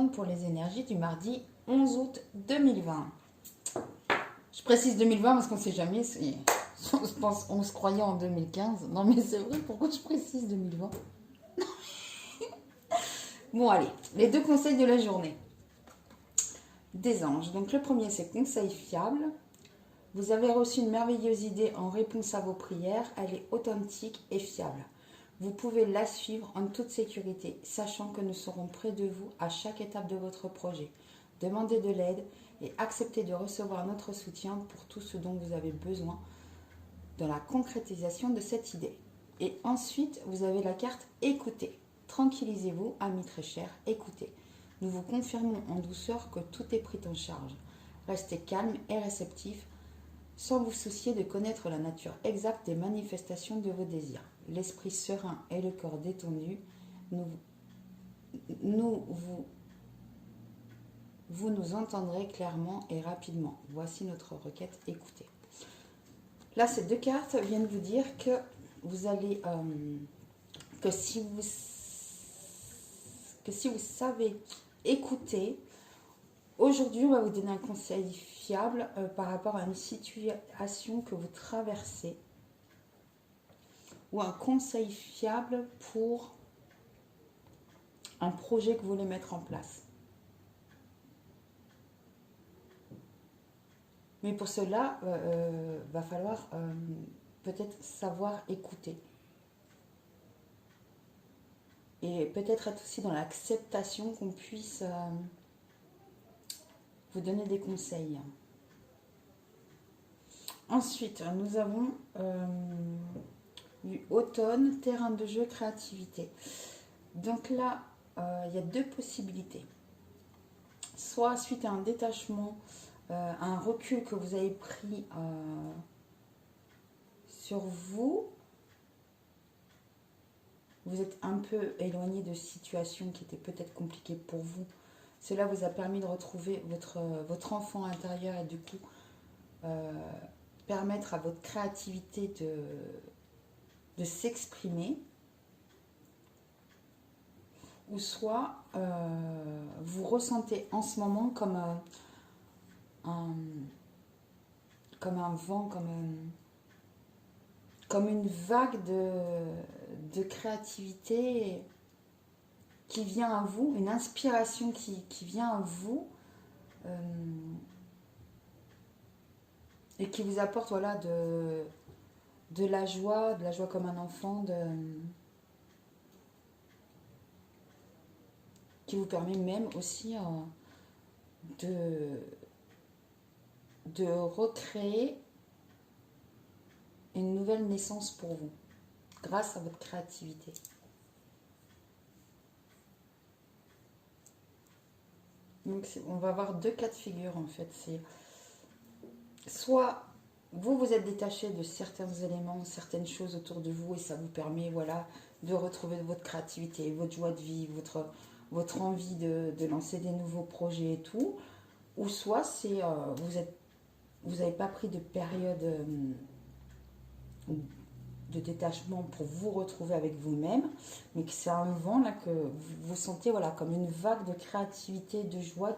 donne pour les énergies du mardi 11 août 2020. Je précise 2020 parce qu'on ne sait jamais, on se croyait en 2015. Non mais c'est vrai, pourquoi je précise 2020? Bon allez, les 2 conseils de la journée. Des anges. Donc le premier c'est conseil fiable. Vous avez reçu une merveilleuse idée en réponse à vos prières. Elle est authentique et fiable. Vous pouvez la suivre en toute sécurité, sachant que nous serons près de vous à chaque étape de votre projet. Demandez de l'aide et acceptez de recevoir notre soutien pour tout ce dont vous avez besoin dans la concrétisation de cette idée. Et ensuite, vous avez la carte écoutez. Tranquillisez-vous, amis très chers, écoutez. Nous vous confirmons en douceur que tout est pris en charge. Restez calme et réceptif, sans vous soucier de connaître la nature exacte des manifestations de vos désirs. L'esprit serein et le corps détendu, vous nous entendrez clairement et rapidement. Voici notre requête, écoutez. Là, ces 2 cartes viennent vous dire que vous allez, que si vous savez écouter, aujourd'hui, on va vous donner un conseil fiable par rapport à une situation que vous traversez ou un conseil fiable pour un projet que vous voulez mettre en place. Mais pour cela, va falloir peut-être savoir écouter. Et peut-être être aussi dans l'acceptation qu'on puisse vous donner des conseils. Ensuite, nous avons du automne, terrain de jeu, créativité. Donc là, il y a 2 possibilités. Soit suite à un détachement, un recul que vous avez pris sur vous, vous êtes un peu éloigné de situations qui étaient peut-être compliquées pour vous. Cela vous a permis de retrouver votre enfant intérieur et du coup permettre à votre créativité de s'exprimer. Ou soit vous ressentez en ce moment comme un vent, comme une vague de créativité qui vient à vous, une inspiration qui vient à vous et qui vous apporte voilà, de la joie comme un enfant, qui vous permet même aussi de recréer une nouvelle naissance pour vous, grâce à votre créativité. Donc on va avoir 2 cas de figure en fait. C'est soit vous êtes détaché de certains éléments, certaines choses autour de vous et ça vous permet voilà, de retrouver votre créativité, votre joie de vivre, votre envie de lancer des nouveaux projets et tout. Ou soit c'est vous n'avez pas pris de période de détachement pour vous retrouver avec vous-même, mais que c'est un vent là que vous sentez voilà, comme une vague de créativité, de joie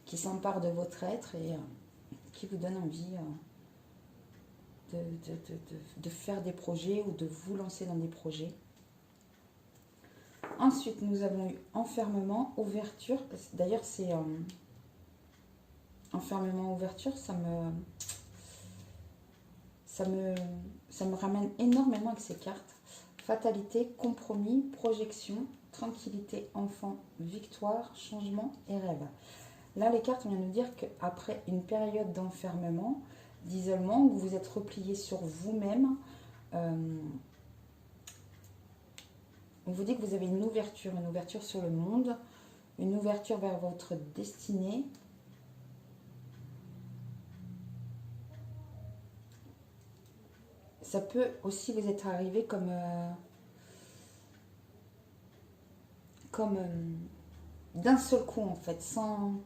qui s'empare de votre être et qui vous donne envie de faire des projets ou de vous lancer dans des projets. Ensuite, nous avons eu enfermement, ouverture. D'ailleurs, c'est enfermement, ouverture, ça me ramène énormément avec ces cartes. Fatalité, compromis, projection, tranquillité, enfant, victoire, changement et rêve. Là, les cartes viennent nous dire qu'après une période d'enfermement, d'isolement, où vous vous êtes replié sur vous-même, on vous dit que vous avez une ouverture sur le monde, une ouverture vers votre destinée. Ça peut aussi vous être arrivé comme d'un seul coup en fait, sans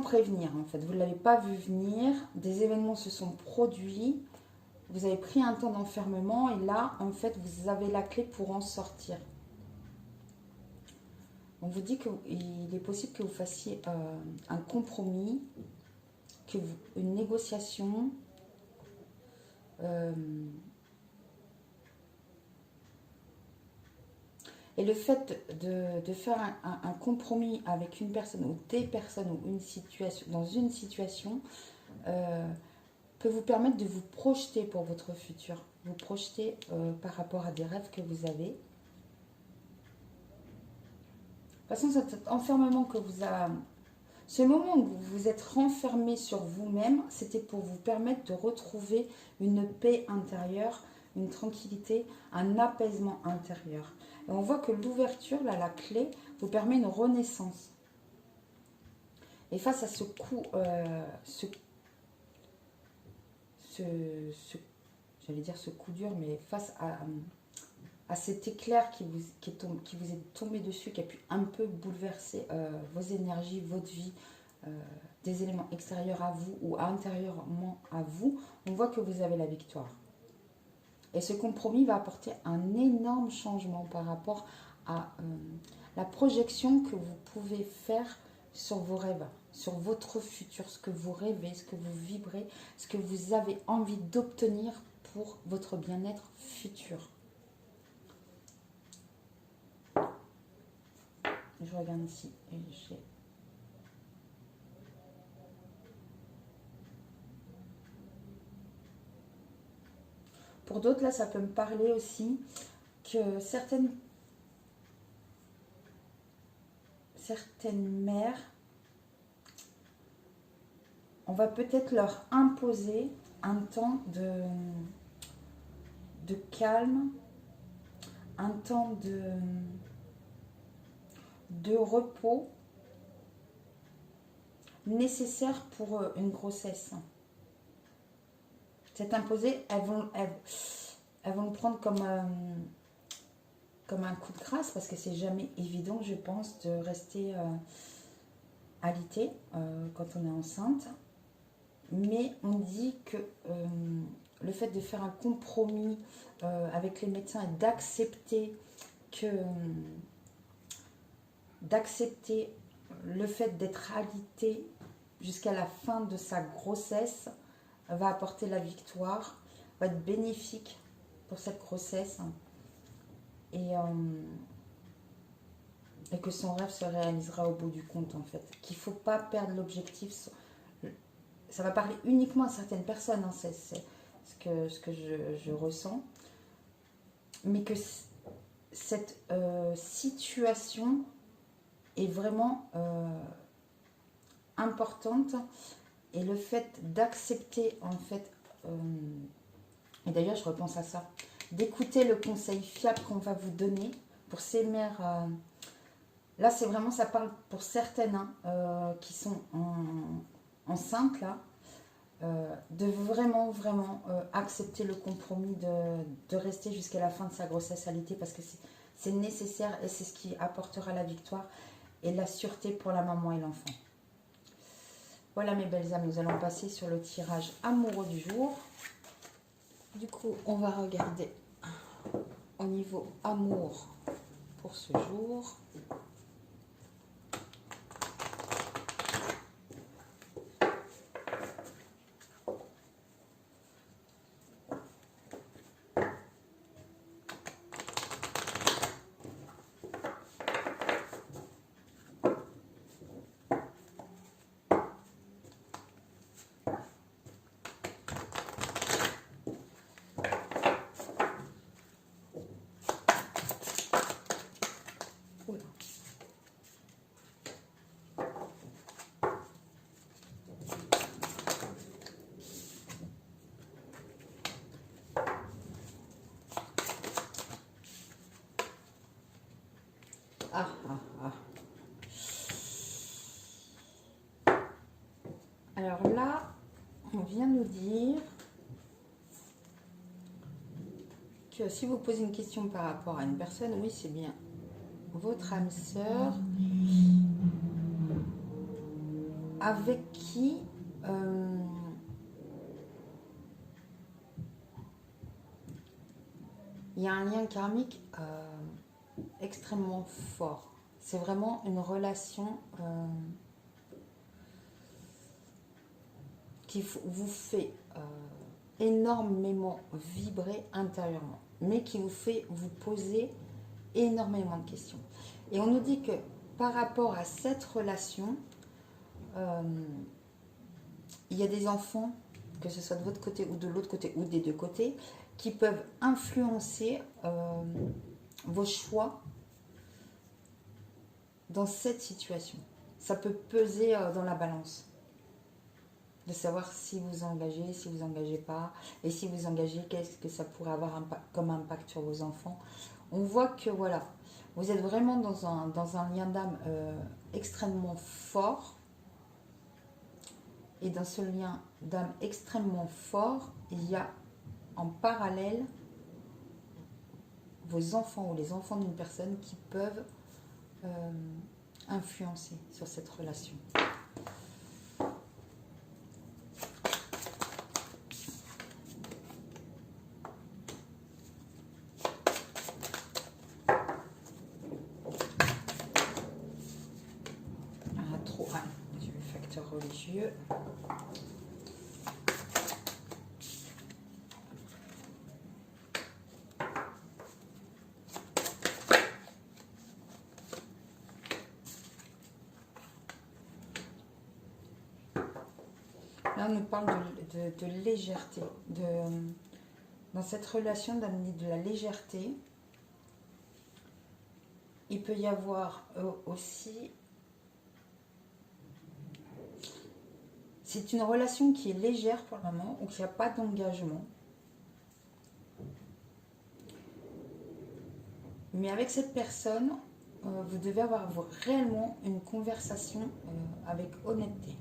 prévenir en fait. Vous ne l'avez pas vu venir, des événements se sont produits, vous avez pris un temps d'enfermement et là en fait vous avez la clé pour en sortir. On vous dit qu'il est possible que vous fassiez un compromis, une négociation. Et le fait de faire un compromis avec une personne ou des personnes ou une situation, dans une situation peut vous permettre de vous projeter pour votre futur. Vous projeter par rapport à des rêves que vous avez. De toute façon, cet enfermement que vous avez, ce moment où vous vous êtes renfermé sur vous-même, c'était pour vous permettre de retrouver une paix intérieure, une tranquillité, un apaisement intérieur. Et on voit que l'ouverture, là, la clé, vous permet une renaissance. Et face à ce coup, j'allais dire ce coup dur, mais face à cet éclair qui vous est tombé dessus, qui a pu un peu bouleverser vos énergies, votre vie, des éléments extérieurs à vous ou intérieurement à vous, on voit que vous avez la victoire. Et ce compromis va apporter un énorme changement par rapport à la projection que vous pouvez faire sur vos rêves, sur votre futur, ce que vous rêvez, ce que vous vibrez, ce que vous avez envie d'obtenir pour votre bien-être futur. Je regarde ici. Pour d'autres, là, ça peut me parler aussi que certaines mères, on va peut-être leur imposer un temps de calme, un temps de repos nécessaire pour une grossesse. C'est imposé, elles vont le prendre comme un coup de grâce, parce que c'est jamais évident, je pense, de rester alité quand on est enceinte. Mais on dit que le fait de faire un compromis avec les médecins et d'accepter le fait d'être alité jusqu'à la fin de sa grossesse va apporter la victoire, va être bénéfique pour cette grossesse et que son rêve se réalisera au bout du compte, en fait. Qu'il ne faut pas perdre l'objectif. Ça va parler uniquement à certaines personnes, hein, c'est ce que je ressens. Mais que cette situation est vraiment importante, et le fait d'accepter, en fait, et d'ailleurs je repense à ça, d'écouter le conseil fiable qu'on va vous donner pour ces mères. Là, c'est vraiment, ça parle pour certaines qui sont enceintes, là, de vraiment accepter le compromis de rester jusqu'à la fin de sa grossesse alitée, parce que c'est nécessaire et c'est ce qui apportera la victoire et la sûreté pour la maman et l'enfant. Voilà mes belles âmes, nous allons passer sur le tirage amoureux du jour. Du coup, on va regarder au niveau amour pour ce jour. Alors là, on vient nous dire que si vous posez une question par rapport à une personne, oui, c'est bien votre âme sœur avec qui il y a un lien karmique extrêmement fort. C'est vraiment une relation qui vous fait énormément vibrer intérieurement, mais qui vous fait vous poser énormément de questions. Et on nous dit que par rapport à cette relation, il y a des enfants, que ce soit de votre côté ou de l'autre côté ou des deux côtés, qui peuvent influencer vos choix dans cette situation. Ça peut peser dans la balance. De savoir si vous engagez, si vous engagez pas. Et si vous engagez, qu'est-ce que ça pourrait avoir comme impact sur vos enfants. On voit que voilà, vous êtes vraiment dans un lien d'âme extrêmement fort. Et dans ce lien d'âme extrêmement fort, il y a en parallèle vos enfants ou les enfants d'une personne qui peuvent influencer sur cette relation. J'ai le facteur religieux. Là, on nous parle de légèreté. Dans cette relation, d'amener de la légèreté. Il peut y avoir aussi... C'est une relation qui est légère pour le moment, ou qui n'a pas d'engagement. Mais avec cette personne, vous devez avoir réellement une conversation avec honnêteté.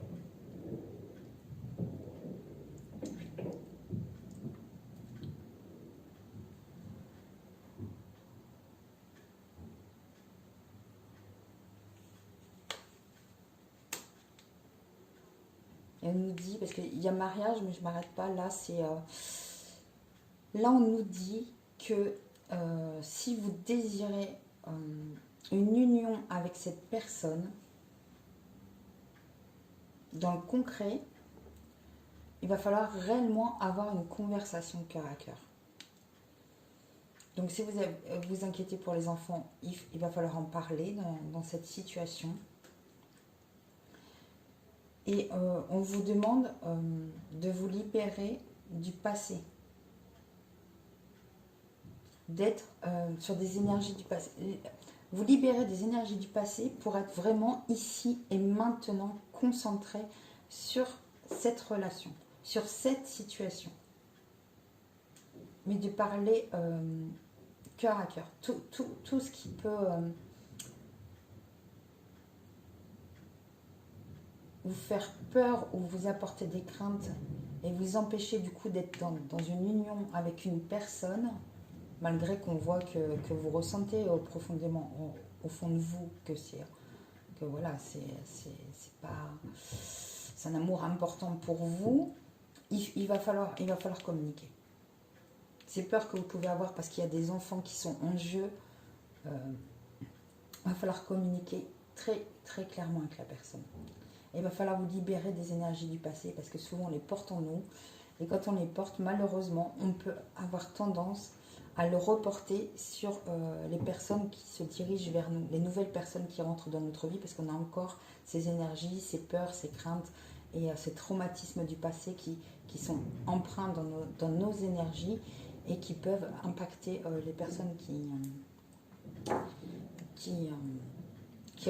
Elle nous dit, parce qu'il y a mariage, mais je ne m'arrête pas, là, là, on nous dit que si vous désirez une union avec cette personne, dans le concret, il va falloir réellement avoir une conversation cœur à cœur. Donc si vous vous inquiétez pour les enfants, il va falloir en parler dans cette situation. Et on vous demande de vous libérer du passé. D'être sur des énergies du passé. Vous libérer des énergies du passé pour être vraiment ici et maintenant concentré sur cette relation, sur cette situation. Mais de parler cœur à cœur. Tout ce qui peut vous faire peur ou vous apporter des craintes et vous empêcher du coup d'être dans une union avec une personne, malgré qu'on voit que vous ressentez profondément au fond de vous que voilà, c'est un amour important pour vous, il va falloir communiquer. Ces peurs que vous pouvez avoir parce qu'il y a des enfants qui sont en jeu, il va falloir communiquer très, très clairement avec la personne. Et il va falloir vous libérer des énergies du passé parce que souvent on les porte en nous. Et quand on les porte, malheureusement, on peut avoir tendance à le reporter sur les personnes qui se dirigent vers nous, les nouvelles personnes qui rentrent dans notre vie parce qu'on a encore ces énergies, ces peurs, ces craintes et ces traumatismes du passé qui sont empreints dans nos énergies et qui peuvent impacter les personnes qui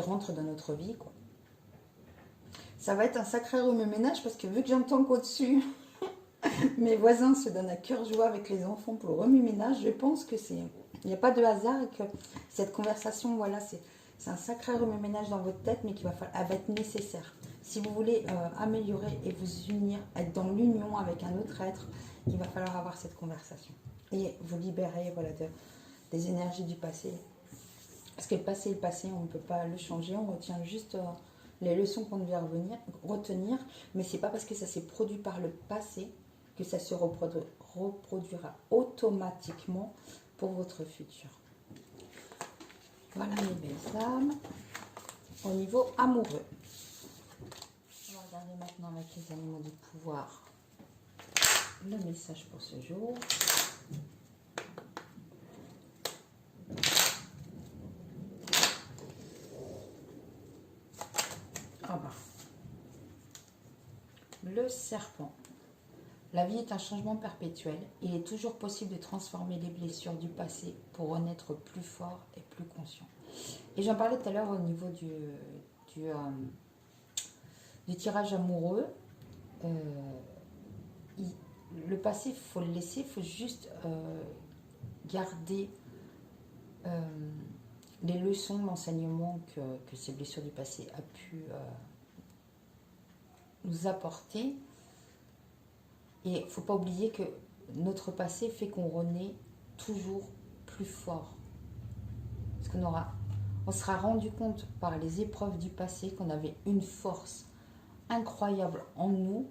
rentrent dans notre vie, quoi. Ça va être un sacré remue-ménage parce que vu que j'entends qu'au-dessus, mes voisins se donnent à cœur joie avec les enfants pour le remue-ménage, je pense que il n'y a pas de hasard et que cette conversation, voilà, c'est un sacré remue-ménage dans votre tête, mais elle va être nécessaire. Si vous voulez améliorer et vous unir, être dans l'union avec un autre être, il va falloir avoir cette conversation. Et vous libérer voilà, des énergies du passé. Parce que le passé, on ne peut pas le changer, on retient juste les leçons qu'on devait retenir, mais c'est pas parce que ça s'est produit par le passé que ça se reproduira automatiquement pour votre futur. Voilà mes belles âmes. Au niveau amoureux. On va regarder maintenant avec les animaux du pouvoir le message pour ce jour. Ah bah. Le serpent. La vie est un changement perpétuel. Il est toujours possible de transformer les blessures du passé pour renaître plus fort et plus conscient. Et j'en parlais tout à l'heure au niveau du tirage amoureux. Le passé, il faut le laisser, il faut juste garder les leçons, l'enseignement que ces blessures du passé a pu nous apporter. Et il ne faut pas oublier que notre passé fait qu'on renaît toujours plus fort. Parce on sera rendu compte par les épreuves du passé qu'on avait une force incroyable en nous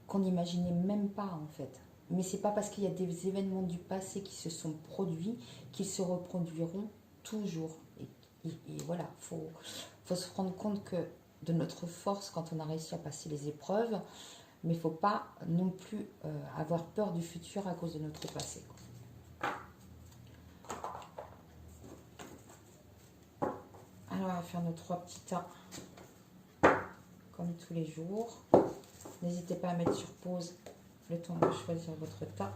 qu'on n'imaginait même pas en fait. Mais c'est pas parce qu'il y a des événements du passé qui se sont produits qu'ils se reproduiront toujours. Et voilà, faut se rendre compte que de notre force quand on a réussi à passer les épreuves, mais il ne faut pas non plus avoir peur du futur à cause de notre passé. Alors on va faire nos 3 petits tas comme tous les jours. N'hésitez pas à mettre sur pause le temps de choisir votre tas.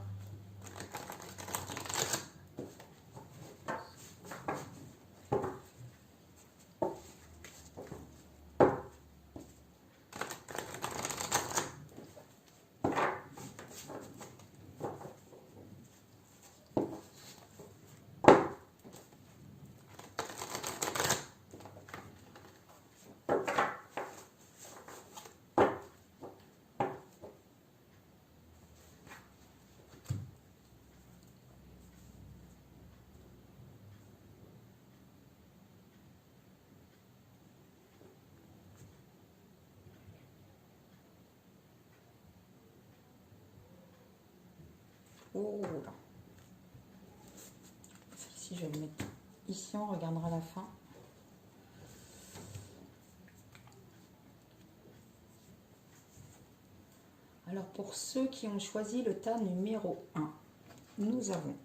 Oh là. Celle-ci, je vais le mettre ici, on regardera la fin. Alors, pour ceux qui ont choisi le tas numéro 1, nous avons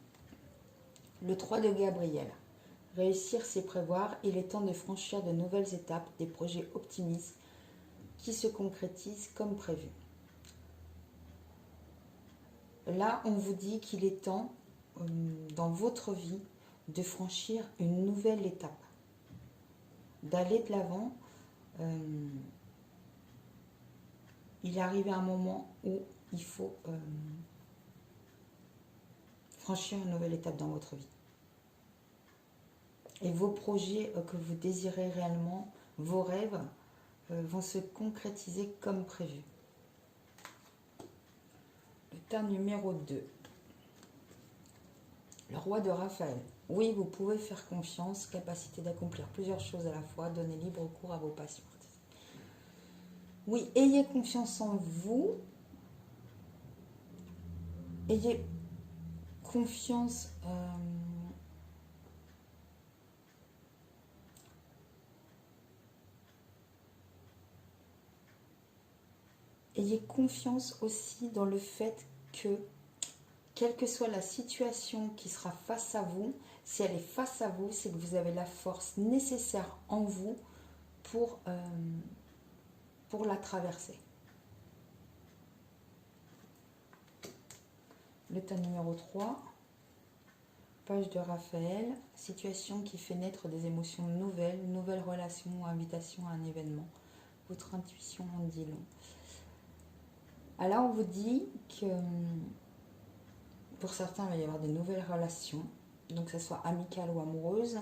le 3 de Gabriel. Réussir, c'est prévoir. Il est temps de franchir de nouvelles étapes, des projets optimistes qui se concrétisent comme prévu. Là, on vous dit qu'il est temps, dans votre vie, de franchir une nouvelle étape, d'aller de l'avant. Il est arrivé un moment où il faut franchir une nouvelle étape dans votre vie. Et vos projets que vous désirez réellement, vos rêves, vont se concrétiser comme prévu. Le tas numéro 2. Le roi de Raphaël. Oui, vous pouvez faire confiance, capacité d'accomplir plusieurs choses à la fois, donner libre cours à vos passions. Oui, ayez confiance en vous. Ayez confiance ayez confiance aussi dans le fait que, quelle que soit la situation qui sera face à vous, si elle est face à vous, c'est que vous avez la force nécessaire en vous pour la traverser. Le tas numéro 3, page de Raphaël, situation qui fait naître des émotions nouvelles, nouvelles relations ou invitation à un événement. Votre intuition en dit long. Alors on vous dit que pour certains il va y avoir de nouvelles relations, donc que ce soit amicale ou amoureuse,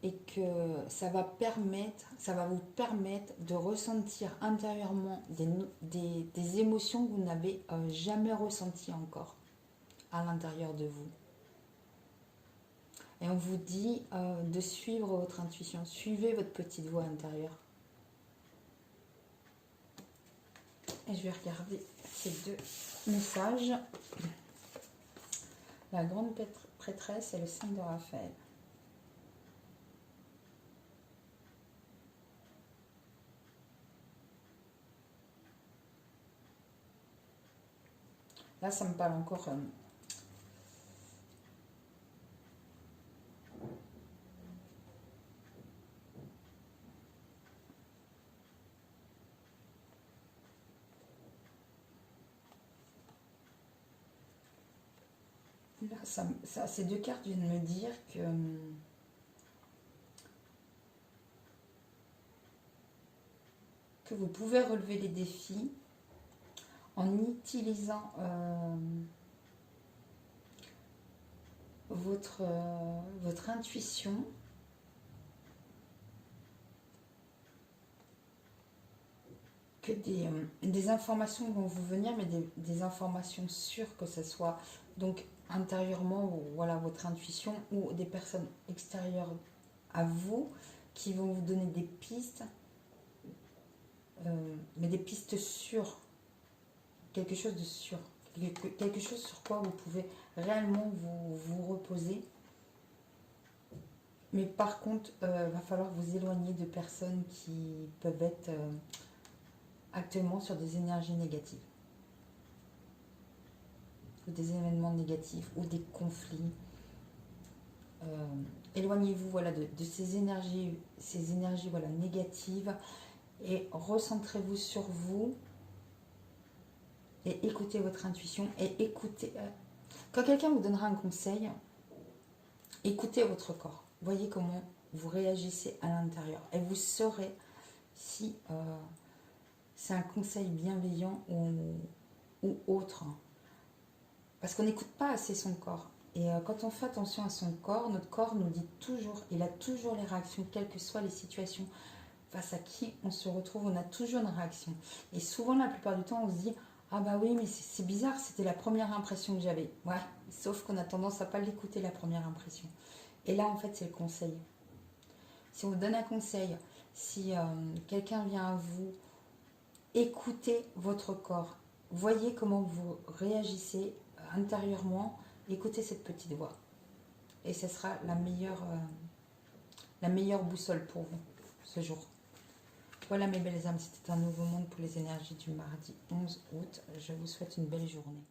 et que ça va vous permettre de ressentir intérieurement des émotions que vous n'avez jamais ressenties encore à l'intérieur de vous. Et on vous dit de suivre votre intuition, suivez votre petite voix intérieure. Et je vais regarder ces 2 messages. La grande prêtresse et le 5 de Raphaël. Là, ça me parle encore... là, ces deux cartes viennent me dire que vous pouvez relever les défis en utilisant votre intuition, que des informations vont vous venir, mais des informations sûres, que ce soit donc intérieurement, voilà, votre intuition, ou des personnes extérieures à vous qui vont vous donner des pistes, mais des pistes sûres, quelque chose de sûr, quelque chose sur quoi vous pouvez réellement vous reposer. Mais par contre, va falloir vous éloigner de personnes qui peuvent être actuellement sur des énergies négatives, ou des événements négatifs, ou des conflits. Éloignez-vous, voilà, de ces énergies voilà, négatives, et recentrez-vous sur vous, et écoutez votre intuition, et écoutez... quand quelqu'un vous donnera un conseil, écoutez votre corps. Voyez comment vous réagissez à l'intérieur, et vous saurez si c'est un conseil bienveillant ou autre. Parce qu'on n'écoute pas assez son corps. Et quand on fait attention à son corps, notre corps nous dit toujours, il a toujours les réactions, quelles que soient les situations face à qui on se retrouve, on a toujours une réaction. Et souvent, la plupart du temps, on se dit, ah bah oui, mais c'est bizarre, c'était la première impression que j'avais. Ouais, sauf qu'on a tendance à pas l'écouter, la première impression. Et là, en fait, c'est le conseil. Si on vous donne un conseil, si quelqu'un vient à vous, écoutez votre corps. Voyez comment vous réagissez intérieurement. Écoutez cette petite voix. Et ce sera la meilleure boussole pour vous ce jour. Voilà mes belles âmes, c'était un nouveau monde pour les énergies du mardi 11 août. Je vous souhaite une belle journée.